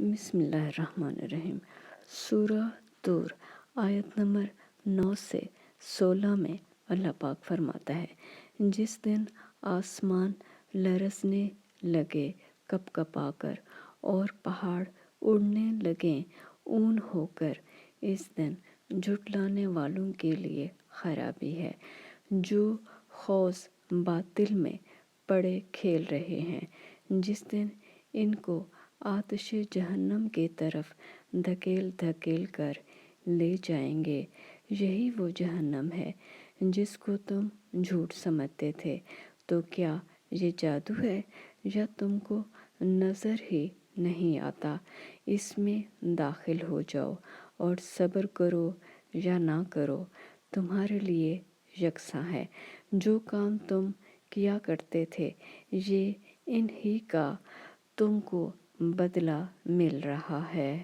بسم اللہ الرحمن الرحیم۔ سورہ طور آیت نمبر 9 سے 16 میں اللہ پاک فرماتا ہے، جس دن آسمان لرزنے لگے کپ کپا کر اور پہاڑ اڑنے لگیں اون ہو کر، اس دن جھٹلانے والوں کے لیے خرابی ہے، جو خوض باطل میں پڑے کھیل رہے ہیں، جس دن ان کو آتش جہنم کی طرف دھکیل دھکیل کر لے جائیں گے۔ یہی وہ جہنم ہے جس کو تم جھوٹ سمجھتے تھے۔ تو کیا یہ جادو ہے یا تم کو نظر ہی نہیں آتا؟ اس میں داخل ہو جاؤ اور صبر کرو یا نہ کرو، تمہارے لیے یکساں ہے۔ جو کام تم کیا کرتے تھے، یہ انہی کا تم کو بدلہ مل رہا ہے۔